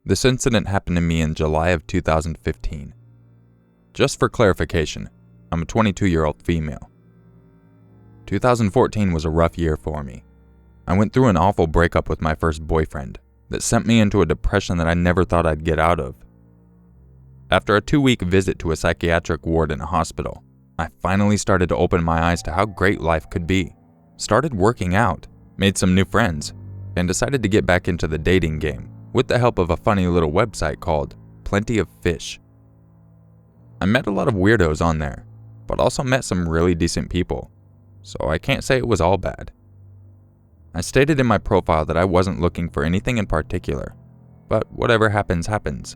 This incident happened to me in July of 2015. Just for clarification, I'm a 22-year-old female. 2014 was a rough year for me. I went through an awful breakup with my first boyfriend that sent me into a depression that I never thought I'd get out of. After a 2-week visit to a psychiatric ward in a hospital, I finally started to open my eyes to how great life could be, started working out, made some new friends, and decided to get back into the dating game with the help of a funny little website called Plenty of Fish. I met a lot of weirdos on there, but also met some really decent people, so I can't say it was all bad. I stated in my profile that I wasn't looking for anything in particular, but whatever happens, happens.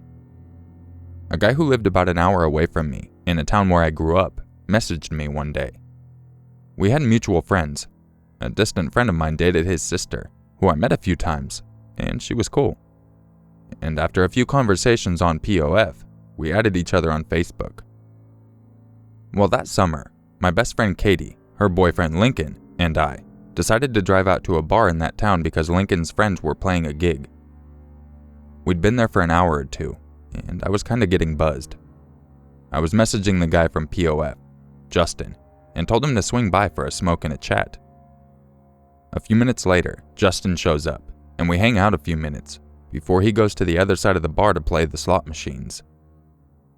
A guy who lived about an hour away from me, in a town where I grew up, messaged me one day. We had mutual friends. A distant friend of mine dated his sister, who I met a few times, and she was cool. And after a few conversations on POF, we added each other on Facebook. Well, that summer, my best friend Katie, her boyfriend Lincoln, and I decided to drive out to a bar in that town because Lincoln's friends were playing a gig. We'd been there for an hour or two, and I was kind of getting buzzed. I was messaging the guy from POF, Justin, and told him to swing by for a smoke and a chat. A few minutes later, Justin shows up, and we hang out a few minutes before he goes to the other side of the bar to play the slot machines.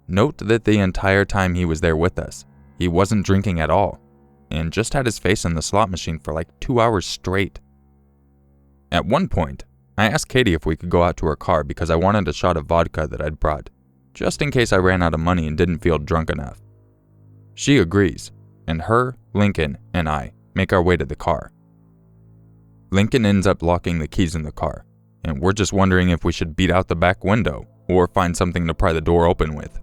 Note that the entire time he was there with us, he wasn't drinking at all, and just had his face in the slot machine for like 2 hours straight. At one point, I asked Katie if we could go out to her car because I wanted a shot of vodka that I'd brought, just in case I ran out of money and didn't feel drunk enough. She agrees, and her, Lincoln, and I make our way to the car. Lincoln ends up locking the keys in the car, and we're just wondering if we should beat out the back window or find something to pry the door open with.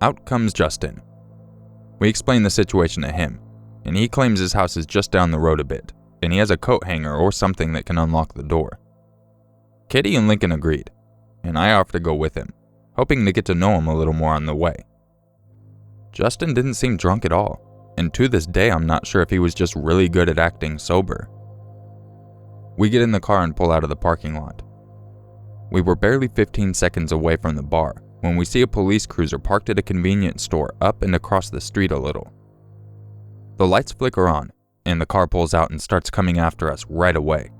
Out comes Justin. We explain the situation to him, and he claims his house is just down the road a bit, and he has a coat hanger or something that can unlock the door. Katie and Lincoln agreed, and I offered to go with him, hoping to get to know him a little more on the way. Justin didn't seem drunk at all, and to this day I'm not sure if he was just really good at acting sober. We get in the car and pull out of the parking lot. We were barely 15 seconds away from the bar when we see a police cruiser parked at a convenience store up and across the street a little. The lights flicker on, and the car pulls out and starts coming after us right away.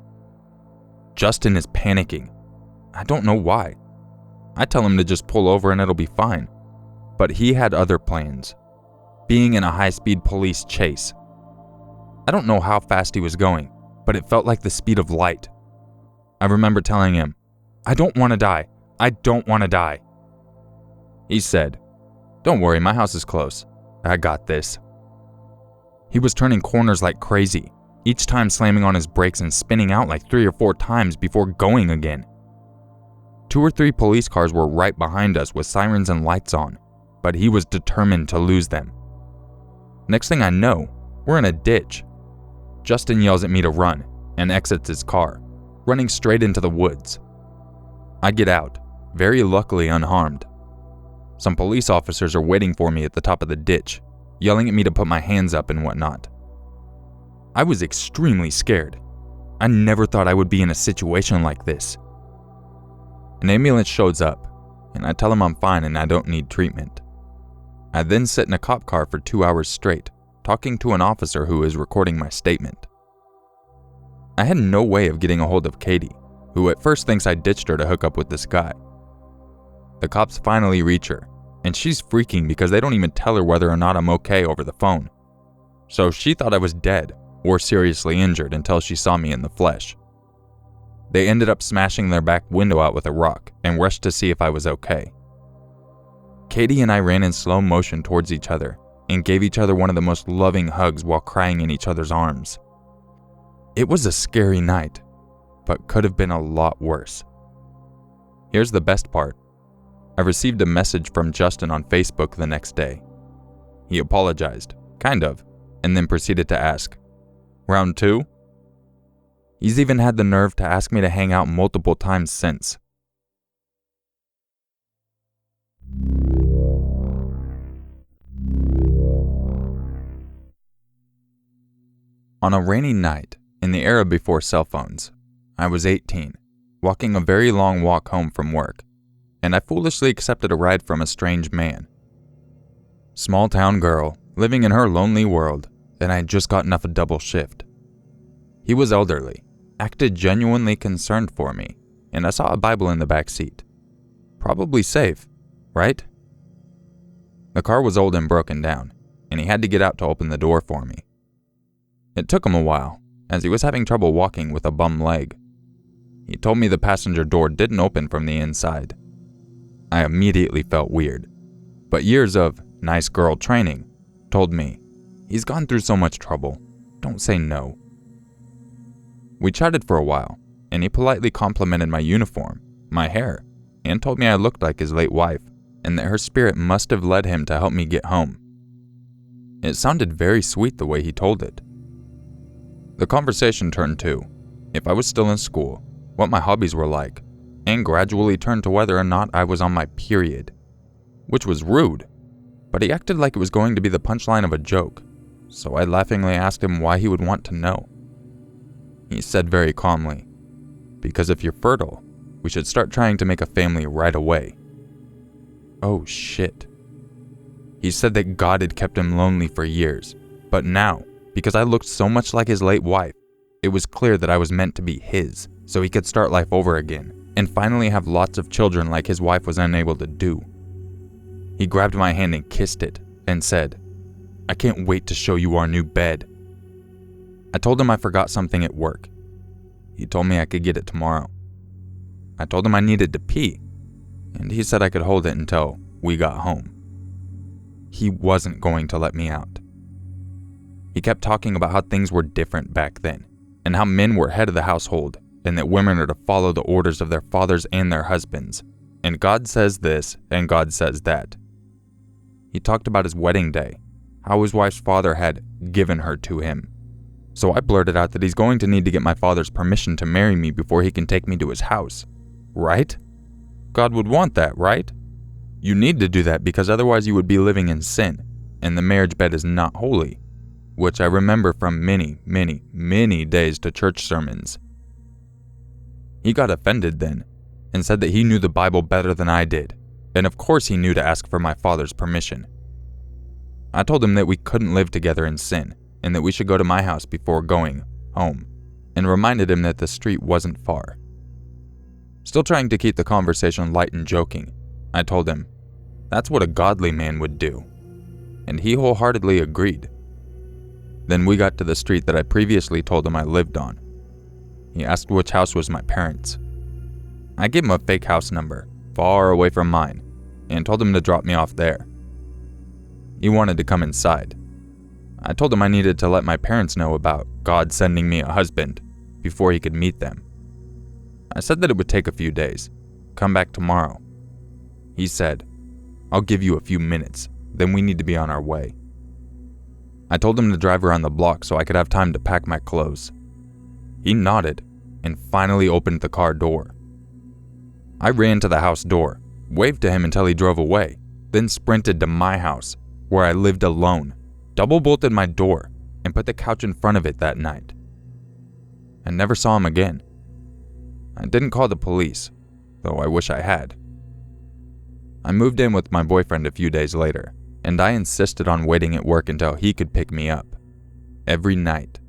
Justin is panicking. I don't know why. I tell him to just pull over and it'll be fine. But he had other plans. Being in a high-speed police chase. I don't know how fast he was going, but it felt like the speed of light. I remember telling him, "I don't want to die. I don't want to die." He said, "Don't worry, my house is close. I got this." He was turning corners like crazy, each time slamming on his brakes and spinning out like 3 or 4 times before going again. 2 or 3 police cars were right behind us with sirens and lights on, but he was determined to lose them. Next thing I know, we're in a ditch. Justin yells at me to run and exits his car, running straight into the woods. I get out, very luckily unharmed. Some police officers are waiting for me at the top of the ditch, yelling at me to put my hands up and whatnot. I was extremely scared. I never thought I would be in a situation like this. An ambulance shows up, and I tell him I'm fine and I don't need treatment. I then sit in a cop car for 2 hours straight, talking to an officer who is recording my statement. I had no way of getting a hold of Katie, who at first thinks I ditched her to hook up with this guy. The cops finally reach her, and she's freaking because they don't even tell her whether or not I'm okay over the phone. So she thought I was dead or seriously injured until she saw me in the flesh. They ended up smashing their back window out with a rock and rushed to see if I was okay. Katie and I ran in slow motion towards each other and gave each other one of the most loving hugs while crying in each other's arms. It was a scary night, but could have been a lot worse. Here's the best part. I received a message from Justin on Facebook the next day. He apologized, kind of, and then proceeded to ask, "Round 2?" He's even had the nerve to ask me to hang out multiple times since. On a rainy night, in the era before cell phones, I was 18, walking a very long walk home from work, and I foolishly accepted a ride from a strange man. Small town girl, living in her lonely world, and I had just gotten off a double shift. He was elderly, acted genuinely concerned for me, and I saw a Bible in the back seat. Probably safe, right? The car was old and broken down, and he had to get out to open the door for me. It took him a while, as he was having trouble walking with a bum leg. He told me the passenger door didn't open from the inside. I immediately felt weird, but years of nice girl training told me, he's gone through so much trouble, don't say no. We chatted for a while, and he politely complimented my uniform, my hair, and told me I looked like his late wife, and that her spirit must have led him to help me get home. It sounded very sweet the way he told it. The conversation turned to if I was still in school, what my hobbies were like, and gradually turned to whether or not I was on my period, which was rude, but he acted like it was going to be the punchline of a joke, so I laughingly asked him why he would want to know. He said very calmly, because if you're fertile, we should start trying to make a family right away. Oh shit. He said that God had kept him lonely for years, but now, because I looked so much like his late wife, it was clear that I was meant to be his, so he could start life over again, and finally have lots of children like his wife was unable to do. He grabbed my hand and kissed it, and said, I can't wait to show you our new bed. I told him I forgot something at work. He told me I could get it tomorrow. I told him I needed to pee, and he said I could hold it until we got home. He wasn't going to let me out. He kept talking about how things were different back then, and how men were head of the household, and that women are to follow the orders of their fathers and their husbands, and God says this, and God says that. He talked about his wedding day, how his wife's father had given her to him. So I blurted out that he's going to need to get my father's permission to marry me before he can take me to his house. Right? God would want that, right? You need to do that because otherwise you would be living in sin, and the marriage bed is not holy, which I remember from many, many, many days to church sermons. He got offended then, and said that he knew the Bible better than I did, and of course he knew to ask for my father's permission. I told him that we couldn't live together in sin, and that we should go to my house before going home, and reminded him that the street wasn't far. Still trying to keep the conversation light and joking, I told him, that's what a godly man would do, and he wholeheartedly agreed. Then we got to the street that I previously told him I lived on. He asked which house was my parents'. I gave him a fake house number, far away from mine, and told him to drop me off there. He wanted to come inside. I told him I needed to let my parents know about God sending me a husband before he could meet them. I said that it would take a few days. Come back tomorrow. He said, I'll give you a few minutes, then we need to be on our way. I told him to drive around the block so I could have time to pack my clothes. He nodded and finally opened the car door. I ran to the house door, waved to him until he drove away, then sprinted to my house, where I lived alone, double-bolted my door, and put the couch in front of it that night. I never saw him again. I didn't call the police, though I wish I had. I moved in with my boyfriend a few days later, and I insisted on waiting at work until he could pick me up. Every night.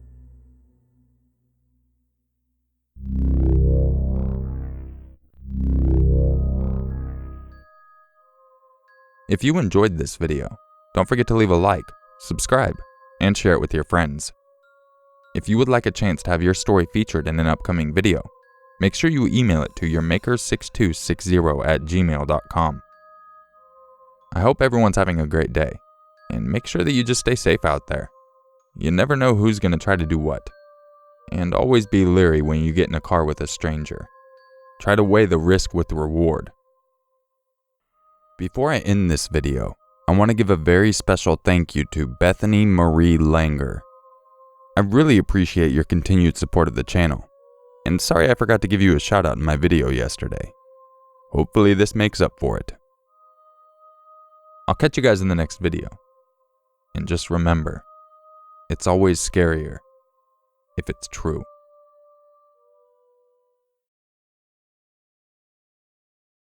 If you enjoyed this video, don't forget to leave a like, subscribe, and share it with your friends. If you would like a chance to have your story featured in an upcoming video, make sure you email it to urmaker6260@gmail.com. I hope everyone's having a great day, and make sure that you just stay safe out there. You never know who's going to try to do what. And always be leery when you get in a car with a stranger. Try to weigh the risk with the reward. Before I end this video, I want to give a very special thank you to Bethany Marie Langer. I really appreciate your continued support of the channel, and sorry I forgot to give you a shout out in my video yesterday. Hopefully this makes up for it. I'll catch you guys in the next video, and just remember, it's always scarier if it's true.